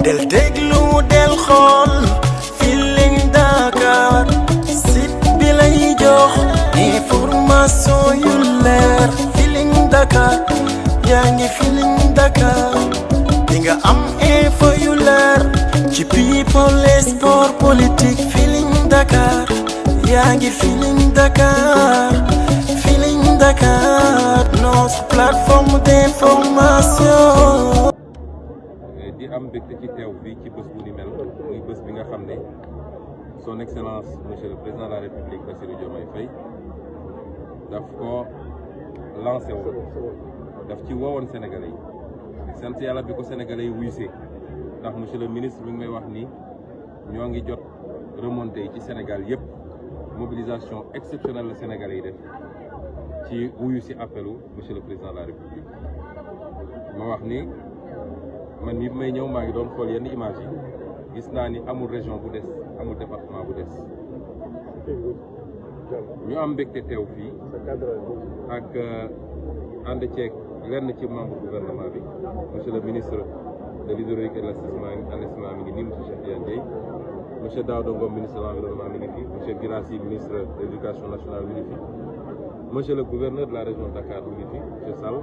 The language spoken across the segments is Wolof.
del déglu del xool Feeling Dakar site bi lay jox information yu leer Feeling Dakar yaa ngi Feeling Dakar di nga am info yu leer ci people et sport politique Feeling Dakar yaa ngi Feeling Dakar Feeling Dakar notre plateforme d'information. di am mbégte ci teew fii ci bés bu ni mel muy bés bi nga xam ne son excellence monsieur le président de la république Bassirou Diomaye Faye daf ko lancé woon daf ci woowoon sénégalais yi sant yàlla bi ko sénégalais yi wuysee ndax monsieur le ministre mi ngi may wax ni ñoo ngi jot remontée yi ci Sénégal yëpp mobilisation exceptionnelle la sénégalais yi def ci wuyu si appelu monsieur le président de la république ma wax ni man mii may ñëw maa ngi doon xool yenn image yi gis naa ni amul région bu des amul département bu des ñu am mbégte teew fii ak ànd ceeg lenn ci membre gouvernement bi monsieur le ministre de l'hydraulique et de l'assainissement mi ngi nii monsieur Cheikh Tidiane Dièye monsieur Daouda Ngom ministre de l'environnement mi ngi fi monsieur Guirassy ministre de l'éducation nationale mi ngi fi monsieur le gouverneur de la région de Dakar mi ngi fi monsieur Sall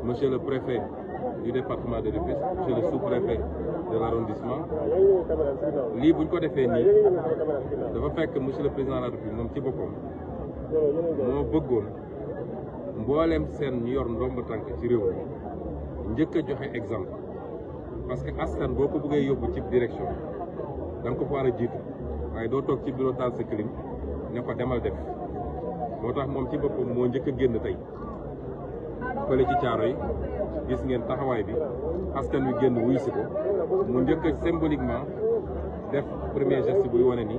monsieur le préfet du département de Rufisque monsieur le sous-préfet de l'arrondissement lii buñ ko defee nii dafa fekk monsieur le président de la République moom ci boppam moo bëggoon mbooleem seen ñu yor ndomb tànk ci réew mi njëkk a joxe exemple parce que askan boo ko bëggee yóbbu ci direction da nga ko fa war a jiitu waaye doo toog ci bureau taal sa clim ne ko demal def moo tax moom ci boppam moo njëkk a génn tey fële ci caaro yi gis ngeen taxawaay bi askan wi génn wuyu si ko mu njëkk a symboliquement def premier geste buy wane ni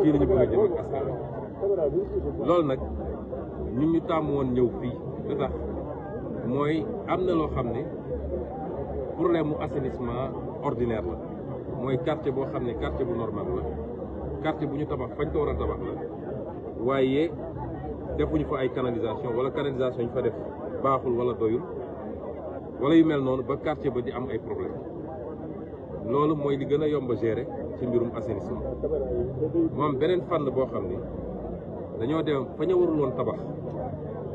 fii la ñu bëgg a jëm ak askan wi loolu nag ñun ñu tàmm woon ñëw fii lu tax mooy am na loo xam ne problème mu assainissement ordinaire la mooy quartier boo xam ne quartier bu normal la quartier bu ñu tabax fañ ko war a tabax la waaye defuñu fa ay canalisation wala canalisation ñu fa def baaxul wala doyul wala yu mel noonu ba quartier ba di am ay problème loolu mooy li gën a yomb a gérer ci mbirum assainissement mu am beneen fànn boo xam ne dañoo dem fa ñu warul woon tabax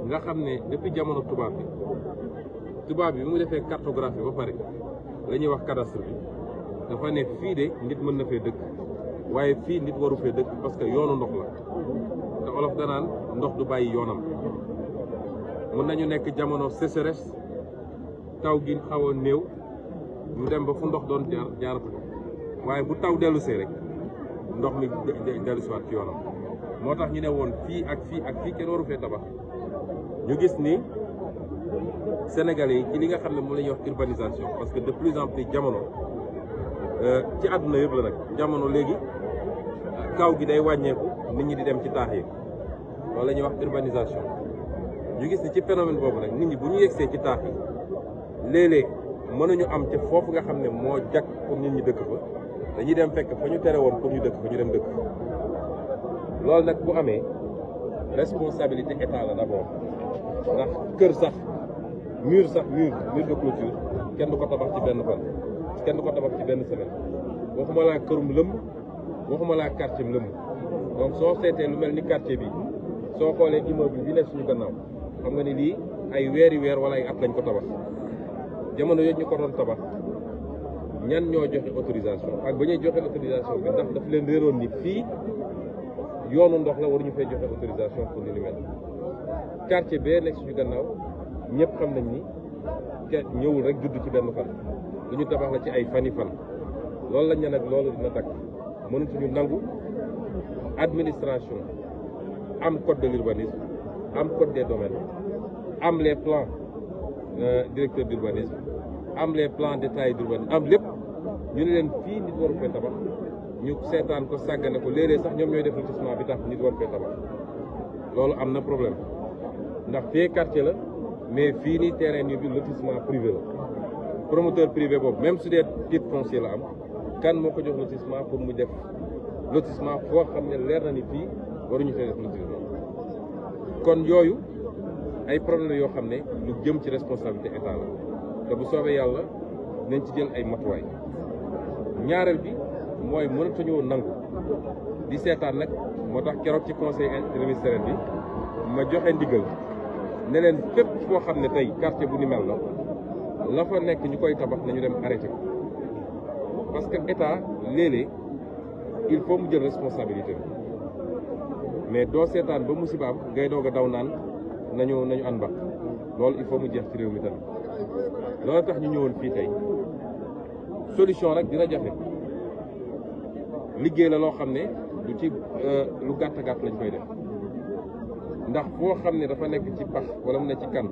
nga xam ne depuis jamono tubaab bi mu defee cartographie ba pare la ñuy wax cadastre bi dafa ne fii de nit mën na fee dëkk waaye fii nit waru fee dëkk parce que yoonu ndox la te olof danaan ndox du bàyyi yoonam mën nañu nekk jamono sécheresse taw gi xaw a néew ñu dem ba fu ndox doon jaaratu waaye bu taw dellu see rek ndox mi dellu siwaat ci yoonam moo tax ñu ne woon fii ak fii ak fii kenn waru fee tabax ñu gis ni Sénégalais yi ci li nga xam ne moom la ñuy wax urbanisation parce que de plus en plus jamono ci àdduna yëpp la nag jamono léegi kaw gi day wàññeeku nit ñi di dem ci taax yi loolu la ñuy wax urbanisation ñu gis ni ci phénomène boobu nag nit ñi bu ñu yegsee ci taax yi léeg-léeg mënuñu am ci foofu nga xam ne moo jag pour nit ñi dëkk fa dañuy dem fekk fa ñu tere woon pour ñu dëkk fa ñu dem dëkk loolu nag bu amee responsabilité état la d'abord ndax kër sax mur de clôture kenn du ko tabax ci benn fan kenn du ko tabax ci benn semaine waxuma laa kërum lëmb waxuma laa quartier lëmb donc soo seetee lu mel ni quartier bi soo xoolee immeuble bi nekk suñu gannaaw xam nga ni lii ay weeri weer wala ay at lañ ko tabax jamono yooyu ñu ko doon tabax ñan ñoo joxe autorisation ak ba ñuy joxe autorisation bi ndax daf leen réeroon ni fii yoonu ndox la waruñu fay joxe autorisation pour ni mel quartier bee nekk suñu gannaaw ñëpp xam nañ ni ñëwul rek judd ci benn fan lu ñu tabax la ci ay fani fan loolu lañ ne nag loolu dina dakk mënatuñu nangu administration am code de l'urbanisme am code des domaines am les plans directeurs d'urbanisme am les plans détaillés d'urbanisme am lépp ñu ne leen fii nit waru fee tabax ñu seetaan ko sàggane ko léeg-léeg sax ñoom ñooy def lotissement bi tax nit waru fee tabax loolu am na problème ndax fii quartier la mais fii nii terrain yi bi lotissement privé la promoteur privé boobu même su dee titre foncier la am kan moo ko jox lotissement pour mu def lotissement foo xam ne leer na ni fii waruñu fee def lotissement kon yooyu ay problème yoo xam ne lu jëm ci responsabilité état la te bu soobee yàlla nañ ci jël ay matuwaay ñaareel bi mooy mënatuñoo nangu di seetaan nag moo tax keroog ci conseil interministériel bi ma joxe ndigal ne leen fépp foo xam ne tey quartier bu ni mel la fa nekk ñu koy tabax nañu dem arrêté ko parce que état léeg-léeg il faut mu jël responsabilité mais doo seetaan ba musiba am ngay doog a daw naan nañu ànd ba loolu il faut mu jeex ci réew mi tamit loolu tax ñu ñëwoon fii tey solution nag dina jafe liggéey la loo xam ne du ci lu gàtt lañ koy def ndax foo xam ne dafa nekk ci pax wala mu ne ci kan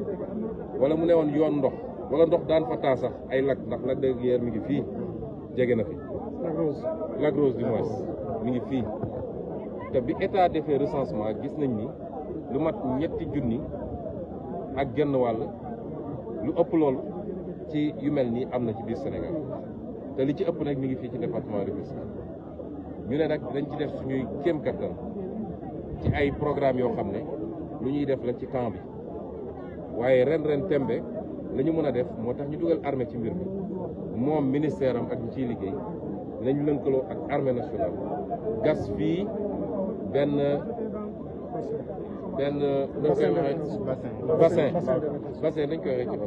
wala mu ne woon yoon ndox wala ndox daan fa taa sax ay lac ndax Lac de Guiers mi ngi fii jege na fi Lac Rose du moins mi ngi fii te bi état defee recensement gis nañ ni lu mat 3 junni ak genn wàll lu ëpp loolu ci yu mel nii am na ci biir Sénégal te li ci ëpp nag mi ngi fii ci département de Rufisque ñu ne nag dañ ci def suñuy kéem kattan ci ay programme yoo xam ne lu ñuy def la ci temps bi waaye ren tembe la ñu mën a def moo tax ñu dugal armée ci mbir mi moom ministère am ak ñu ciy liggéey nañu lënkaloo ak armée nationale gas fii benn bassin dañ koy waxee ci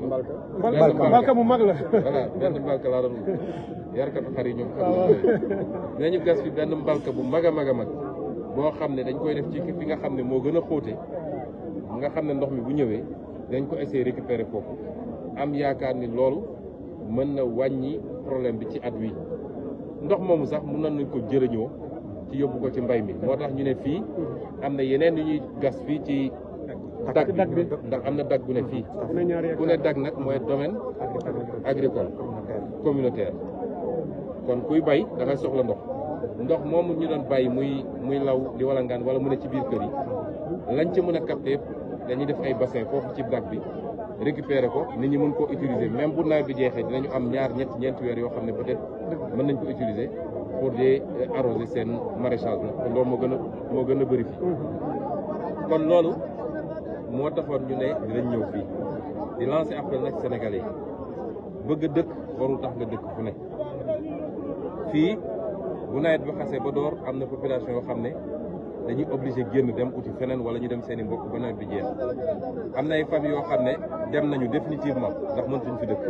mbalka mu mag la voilà benn mbalka laa doon yarkatu xar yi ñoom xam nañu gas fi benn mbalka bu mag a mag boo xam ne dañ koy def ci fi nga xam ne moo gën a xóote nga xam ne ndox mi bu ñëwee dañ ko essayer récupérer foofu am yaakaar ni loolu mën na wàññi problème bi ci at wi ndox moomu sax mën nañ ko jërëñoo ci yóbbu ko ci mbay mi moo tax ñu ne fii am na yeneen yu ñuy gas fii ci dag bi ndax am na dag bu ne fii ku ne dag nag mooy domaine agricole communautaire kon kuy bay da ngay soxla ndox moomu ñu doon bàyyi muy law di walangaan wala mu ne ci biir kër yi lañ ci mën a capter yëpp dañuy def ay bassin foofu ci dag bi récupérer ko nit ñi mën koo utiliser même bu nawet bi jeexee dinañu am ñeenti weer yoo xam ne peut-être mën nañ ko utiliser pour di arroser seen maraîchage la kon loolu moo gën a bëri fii kon loolu moo taxoon ñu ne dinañ ñëw fii di lancer appel nag sénégalais yi bëgg dëkk warul tax nga dëkk fu ne fii bu nawet bi xasee ba door am na population yoo xam ne dañuy obligé génn dem uti feneen wala ñu dem seen i mbokk ba nawet bi jeex am na ay famille yoo xam ne dem nañu définitivement ndax mëntuñ fi dëkk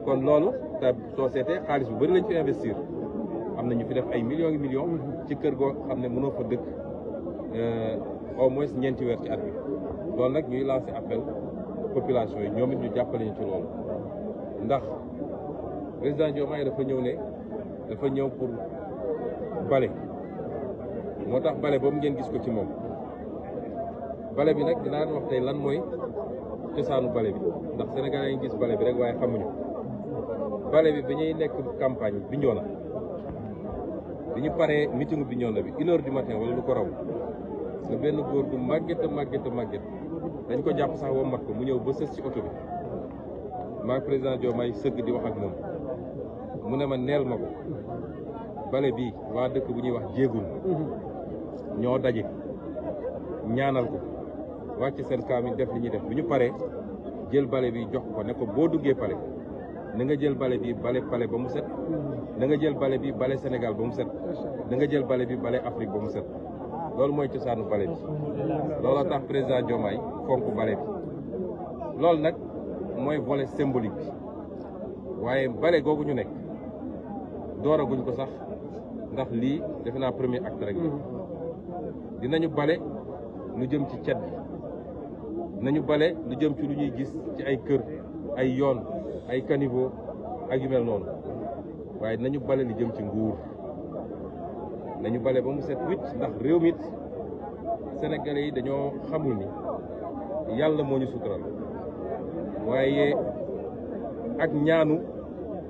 kon loolu te soo seetee xaalis bu bëri lañ fi investir am na ñu fi def ay millions ci kër goo xam ne mënoo fa dëkk au moins 4 weer ci at bi loolu nag ñuy lancer appel population yi ñoom it ñu jàppale ñu ci loolu ndax président Diomaye dafa ñëw pour bale moo tax bale boobu ngeen gis ko ci moom bale bi nag dinaa wax tey lan mooy cosaanu bale bi ndax Sénégalais yi gis bale bi rek waaye xamuñu bale bi ñuy nekk campagne Bignona bi ñu paree meeting Bignona bi 1 heure du matin wala lu ko raw nga benn góor gu màgget dañ ko jàpp sax woo mat ko mu ñëw ba sës ci oto bi maa président Diomaye sëgg di wax ak moom mu ne ma neel ma ko bale bi waa dëkk bu ñuy wax jéegul ñoo daje ñaanal ko wàcc seen kaam def li ñuy def bu ñu paree jël bale bi jox ko ne ko boo duggee pale na nga jël bale bi bale pale ba mu set na nga jël bale bi bale Sénégal ba mu set na nga jël bale bi bale Afrique ba mu set loolu mooy cosaanu bale bi looloo tax président Diomaye fonk bale bi loolu nag mooy volet symbolique bi waaye bale googu ñu nekk dooraguñ ko sax ndax lii defe naa premier acte rek dinañu bale lu jëm ci cet bi dinañu bale lu jëm ci lu ñuy gis ci ay kër ay yoon ay caniveau ak yu mel noonu waaye dinañu bale lu jëm ci nguur nañu bale ba mu set wicc ndax réew mi Sénégalais yi dañoo xamul ni yàlla moo ñu sutural waaye ak ñaanu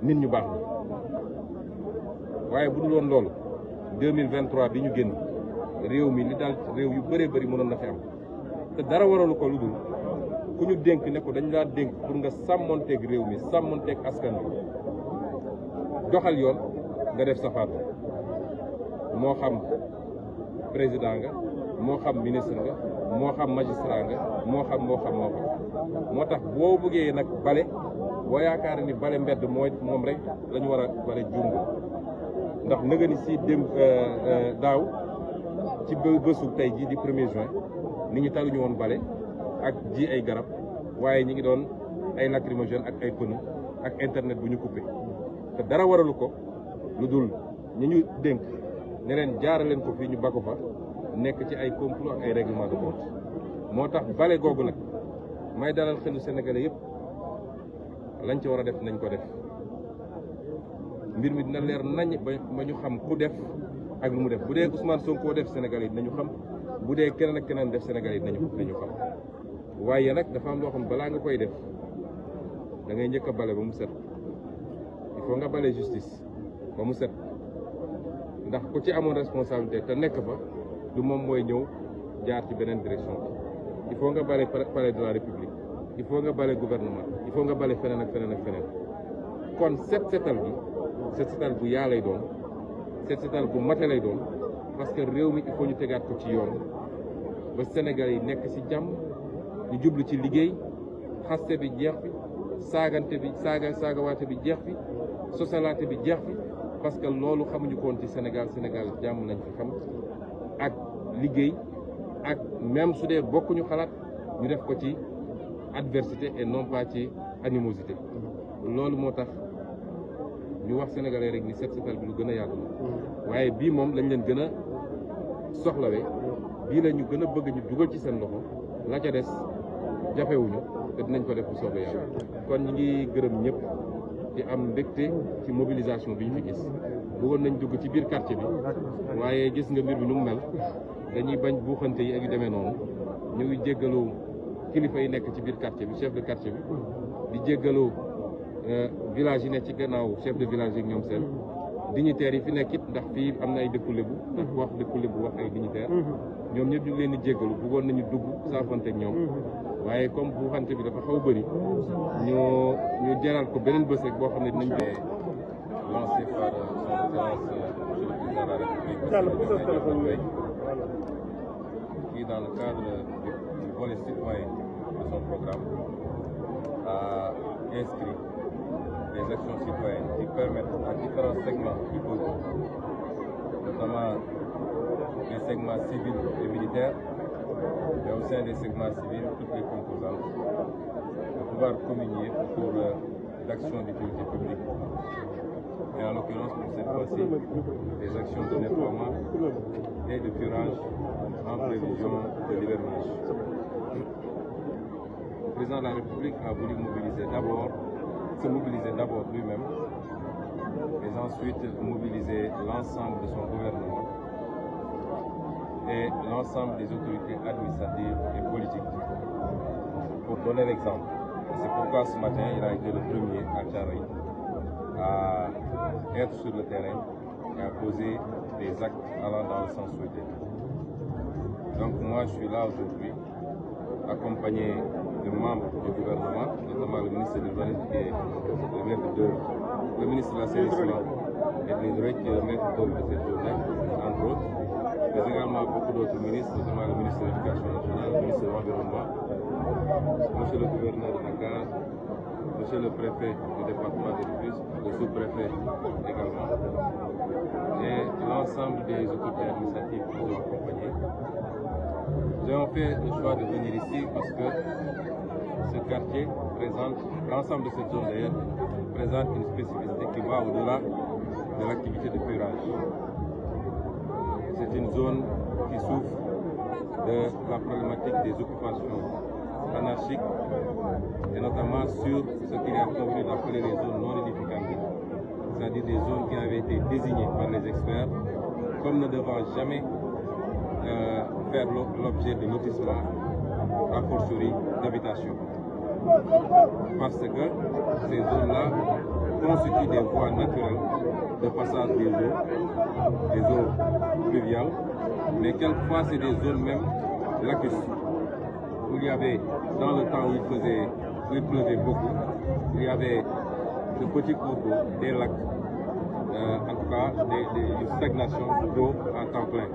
nit ñu baax waaye bu dul woon loolu 2023 bi ñu génn réew mi li daal réew yu bëree bëri mënoon na fi am te dara waralu ko lu dul ku ñu dénk ne ko dañu laa dénk pour nga sàmmonteeg réew mi sàmmonteeg askan bi doxal yoon nga def safaat moo xam président nga moo xam ministre nga moo xam magistrat nga moo xam moo tax boo bëggee nag bale boo yaakaar ni bale mbedd moom rek la ñu war a bale juum ndax nëga ni si dem daaw ci bésu tey ji di 1er juin nit ñi taluñu woon bale ak ji ay garab waaye ñi ngi doon ay lacrymogène ak ay pneu ak internet bu ñu coupé te dara waralu ko lu dul ñi ñu dénk ne leen jaaraleen ko fii ñu ba ko fa nekk ci ay complot ak ay règlement de compte moo tax bale googu nag may dalal xelu sénégalais yëpp lañ ci war a def nañ ko def mbir mi dina leer nañ ba ñu xam ku def ak lu mu def bu dee Ousmane Sonko def sénégalais yi dinañu xam bu dee keneen ak keneen def sénégalais yi dinañu xam waaye nag dafa am loo xam balaa nga koy def da ngay njëkk a bale ba mu set il faut nga bale justice ba mu set ndax ku ci amoon responsabilité te nekk fa du moom mooy ñëw jaar ci beneen direction bi il faut nga bale palais de la république il faut nga bale gouvernement il faut nga bale feneen ak feneen ak feneen kon setal bu yaa lay doon setal bu mate lay doon parce que réew mi il faut ñu tegaat ko ci yoon ba Sénégal yi nekk ci jàmm ñu jublu ci liggéey xaste bi jeex fi saagante bi saagawaate bi jeex fi sosalaate bi jeex fi parce que loolu xamuñu ko woon ci Sénégal jàmm lañ fi xam ak liggéey ak même su dee bokkuñu xalaat ñu def ko ci adversité et non pas ci animosité loolu moo tax ñu wax sénégalais rek ni setal bi lu gën a yaatu la waaye bii moom lañ leen gën a soxlawee bii la ñu gën a bëgg ñu dugal ci seen loxo la ca des jafewuñu te dinañ ko def bu soobee yàlla kon ñi ngi gërëm ñëpp di am mbégte ci mobilisation bi ñu fi gis bëggoon nañ dugg ci biir quartier bi waaye gis nga mbir bi nu mu mel dañuy bañ buuxante yi ak yu demee noonu ñu ngi jéggalu kilifa yi nekk ci biir quartier bi chef de quartier bi di jéggalu village yi nekk ci gannaaw chef de village yi ñoom seen dignitaires yi fi nekk it ndax fii am na ay dëkku lébu ndax wax dëkku lébu wax ay dignitaires ñoom ñëpp ñu ngi leen di jéggalu bëggoon nañu dugg saafante ak ñoom waaye comme buuxante bi dafa xaw bëri ñu jaral ko beneen bés rek boo xam ne dinañ lancé par son excellence monsieur le président de la République qui dans le cadre du volet citoyen de son programme a inscrit des actions citoyennes qui permettent à différents segments du peuple, notamment les segments civils et militaires, mais au sein des segments civils, toutes les composantes, de pouvoir communier autour d'actions d'utilité publique. Et en l'occurrence, pour cette fois-ci, des actions de nettoiement et de curage en prévision de l'hivernage. Le président de la République a voulu se mobiliser d'abord lui-même, mais ensuite mobiliser l'ensemble de son gouvernement et l'ensemble des autorités administratives et politiques pour donner l'exemple. C'est pourquoi ce matin, il a été le premier à Thiaroye à être sur le terrain et à poser des actes allant dans le sens souhaité. Donc moi, je suis là aujourd'hui, accompagné de membres du gouvernement, notamment le ministre de l'Urbanisme et le ministre de l'Assainissement et de l'Hydraulique qui est le maître d'œuvre de cette journée, entre autres, mais également beaucoup d'autres ministres, notamment le ministre de l'Éducation nationale, le ministre de l'Environnement, monsieur le gouverneur de Dakar, monsieur le préfet du département de Rufisque, le sous-préfet également, et l'ensemble des autorités administratives qui nous ont accompagnés. Nous avons fait le choix de venir ici parce que ce quartier présente, l'ensemble de cette zone d'ailleurs, présente une spécificité qui va au-delà de l'activité de curage. C'est une zone qui souffre de la problématique des occupations anarchiques et notamment sur ce qu'il est convenu d'appeler les zones non édificantes, c'est-à-dire des zones qui avaient été désignées par les experts comme ne devant jamais faire l'objet de lotissement, a fortiori d'habitation. Parce que ces zones-là constituent des voies naturelles de passage des eaux pluviales, mais quelquefois c'est des zones même lacustres, où il y avait, dans le temps où il pleuvait beaucoup, il y avait de petits cours d'eau, des lacs, en tout cas des stagnations d'eau à temps plein.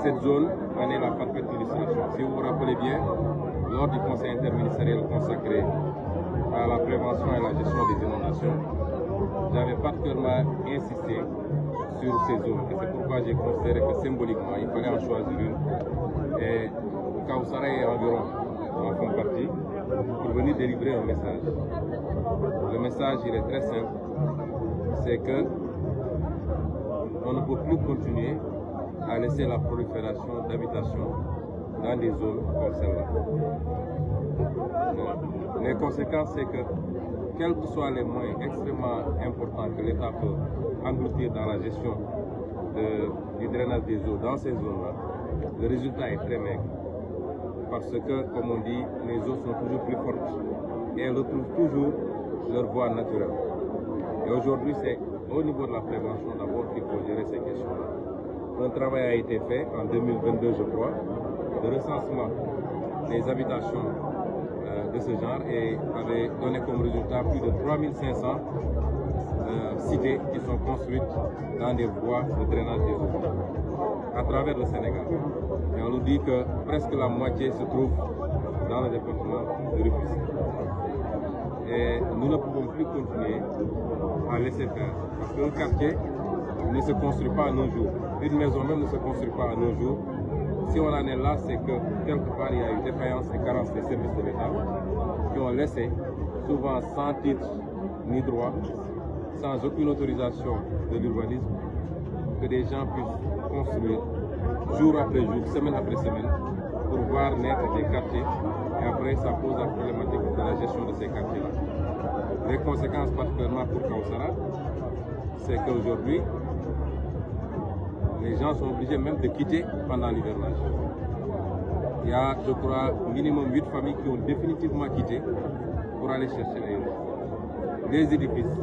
Cette zone en est la parfaite illustration. Si vous vous rappelez bien, lors du conseil interministériel consacré à la prévention et à la gestion des inondations, j'avais particulièrement insisté sur ces zones. Et c'est pourquoi j'ai considéré que symboliquement, il fallait en choisir une. Et Kawsara et environ en font partie pour venir délivrer un message. Le message, il est très simple. C'est que on ne peut plus continuer à laisser la prolifération d'habitations dans des zones comme celle-là. Les conséquences, c'est que quels que soient les moyens extrêmement importants que l'État peut engloutir dans la gestion du drainage des eaux dans ces zones-là, le résultat est très maigre. Parce que, comme on dit, les eaux sont toujours plus fortes et elles retrouvent toujours leur voie naturelle. Et aujourd'hui, c'est au niveau de la prévention d'abord qu'il faut gérer ces questions-là. Un travail a été fait en 2022, je crois, de recensement des habitations de ce genre et avait donné comme résultat plus de 3500 cités qui sont construites dans des voies de drainage des eaux à travers le Sénégal. Et on nous dit que presque la moitié se trouve dans le département de Rufisque. Et nous ne pouvons plus continuer à laisser faire. Parce qu'un quartier ne se construit pas à nos jours. Une maison même ne se construit pas à nos jours. Si on en est là, c'est que quelque part il y a eu défaillance et carence des services de l'État qui ont laissé, souvent sans titre ni droit, sans aucune autorisation de l'urbanisme, que des gens puissent construire jour après jour, semaine après semaine, pour voir naître des quartiers. Et après, ça pose la problématique de la gestion de ces quartiers-là. Les conséquences, particulièrement pour Kawsara, c'est qu'aujourd'hui, les gens sont obligés même de quitter pendant l'hivernage. Il y a, je crois, minimum 8 familles qui ont définitivement quitté pour aller chercher ailleurs. Les édifices,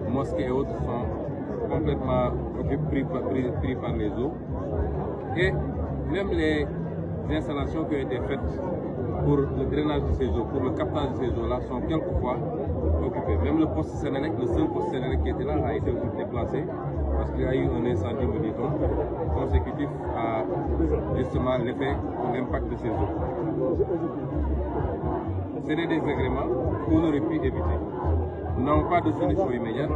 mosquées et autres sont complètement pris par les eaux. Et même les installations qui ont été faites pour le drainage de ces eaux, pour le captage de ces eaux-là, sont quelquefois occupées. Même le poste Sénélec, le seul poste Sénélec qui était là, a été déplacé parce qu'il y a eu un incendie, me dit-on, consécutif à justement l'effet ou l'impact de ces eaux. C'est des désagréments qu'on aurait pu éviter. Nous n'avons pas de solution immédiate.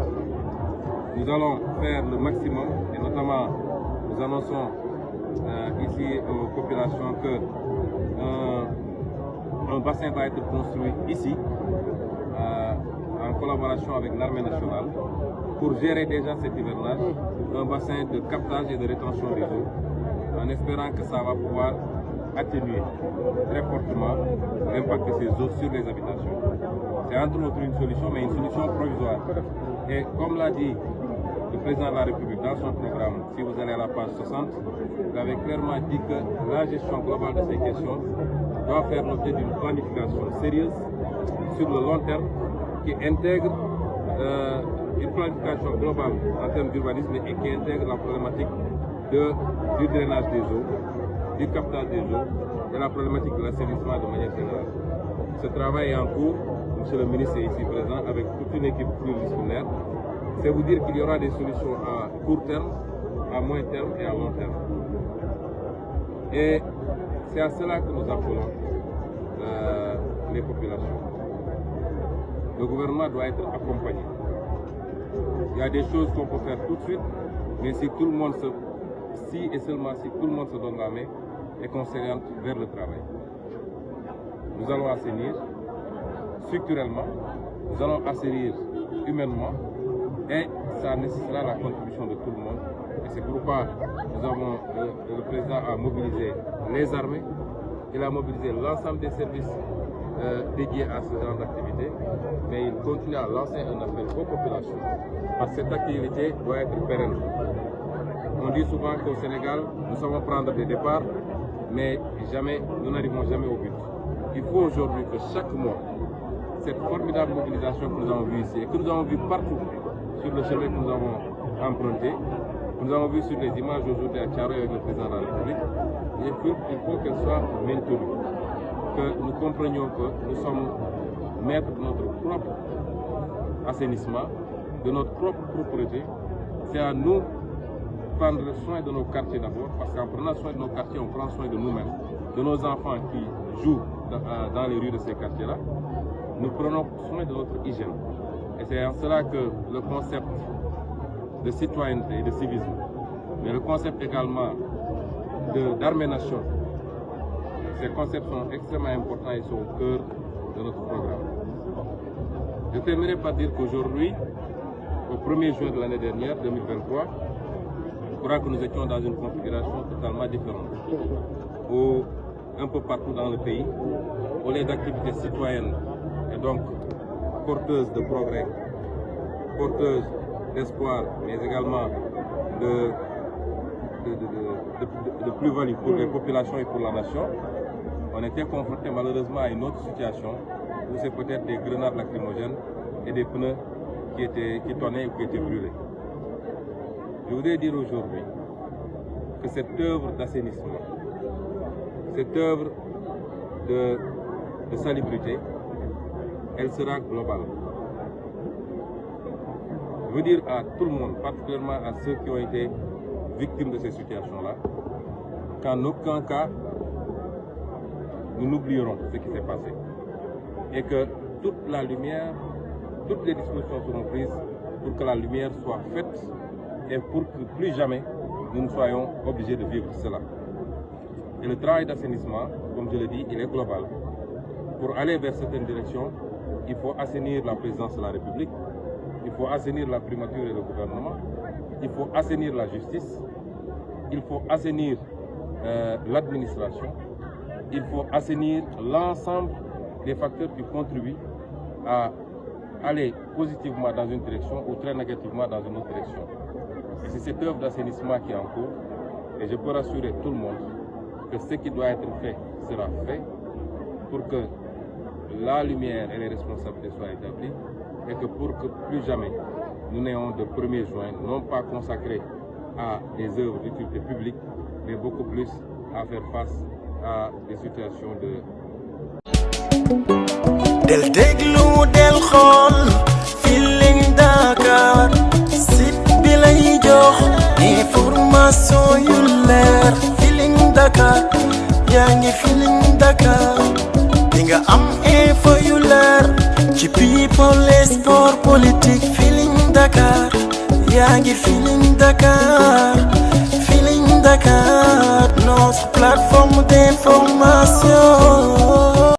Nous allons faire le maximum et notamment nous annonçons ici aux populations que un bassin va être construit ici en collaboration avec l'armée nationale pour gérer déjà cet hivernage, un bassin de captage et de rétention des eaux, en espérant que ça va pouvoir atténuer très fortement l'impact de ces eaux sur les habitations. C'est entre autres une solution, mais une solution provisoire. Et comme l'a dit le président de la République dans son programme, si vous allez à la page 60, il avait clairement dit que la gestion globale de ces questions doit faire l'objet d'une planification sérieuse sur le long terme qui intègre une planification globale en termes d'urbanisme et qui intègre la problématique du drainage des eaux, du captage des eaux et la problématique de l'assainissement de manière générale. Ce travail est en cours, monsieur le ministre est ici présent avec toute une équipe pluridisciplinaire. C'est vous dire qu'il y aura des solutions à court terme, à moyen terme et à long terme. Et c'est à cela que nous appelons les populations. Le gouvernement doit être accompagné. Il y a des choses qu'on peut faire tout de suite, mais si tout le monde si et seulement si tout le monde se donne la main et qu'on s'oriente vers le travail. Nous allons assainir structurellement, nous allons assainir humainement et ça nécessitera la contribution de tout le monde. Et c'est pourquoi le président a mobilisé les armées, il a mobilisé l'ensemble des services dédiés à ce genre d'activité, mais il continue à lancer un appel aux populations parce que cette activité doit être pérenne. On dit souvent qu'au Sénégal, nous savons prendre des départs, mais nous n'arrivons jamais au but. Il faut aujourd'hui que chaque mois, cette formidable mobilisation que nous avons vue ici et que nous avons vue partout sur le chemin que nous avons emprunté, nous avons vu sur les images aujourd'hui à Thiaroye avec le président de la République, il faut qu'elle soit maintenue, que nous comprenions que nous sommes maîtres de notre propre assainissement, de notre propre propreté. C'est à nous de prendre soin de nos quartiers d'abord, parce qu'en prenant soin de nos quartiers, on prend soin de nous-mêmes, de nos enfants qui jouent dans les rues de ces quartiers-là. Nous prenons soin de notre hygiène. Et c'est en cela que le concept de citoyenneté et de civisme, mais le concept également d'armée-nation, ces concepts sont extrêmement importants et sont au cœur de notre programme. Je terminerai par dire qu'aujourd'hui, au 1er juin de l'année dernière, 2023, je crois que nous étions dans une configuration totalement différente. Où, un peu partout dans le pays, où les activités citoyennes et donc porteuses de progrès, porteuses d'espoir, mais également de plus-value pour les populations et pour la nation, on était confronté malheureusement à une autre situation où c'est peut-être des grenades lacrymogènes et des pneus qui tonnaient ou qui étaient brûlés. Je voudrais dire aujourd'hui que cette œuvre d'assainissement, cette œuvre de salubrité, elle sera globale. Je veux dire à tout le monde, particulièrement à ceux qui ont été victimes de ces situations-là, qu'en aucun cas, nous n'oublierons ce qui s'est passé. Et que toute la lumière, toutes les dispositions seront prises pour que la lumière soit faite et pour que plus jamais nous ne soyons obligés de vivre cela. Et le travail d'assainissement, comme je l'ai dit, il est global. Pour aller vers certaines directions, il faut assainir la présidence de la République, il faut assainir la primature et le gouvernement, il faut assainir la justice, il faut assainir l'administration, il faut assainir l'ensemble des facteurs qui contribuent à aller positivement dans une direction ou très négativement dans une autre direction. Et c'est cette œuvre d'assainissement qui est en cours et je peux rassurer tout le monde que ce qui doit être fait sera fait pour que la lumière et les responsabilités soient établies et que pour que plus jamais nous n'ayons de 1er juin non pas consacré à des œuvres d'utilité publique, mais beaucoup plus à faire face à des situations de... del déglu del xool Feeling Dakar site bi lay jox information yu leer Feeling Dakar yaa ngi Feeling Dakar di nga am info yu leer ci people et sport politique Feeling Dakar yaa ngi Feeling Dakar Feeling Dakar notre plateforme d'information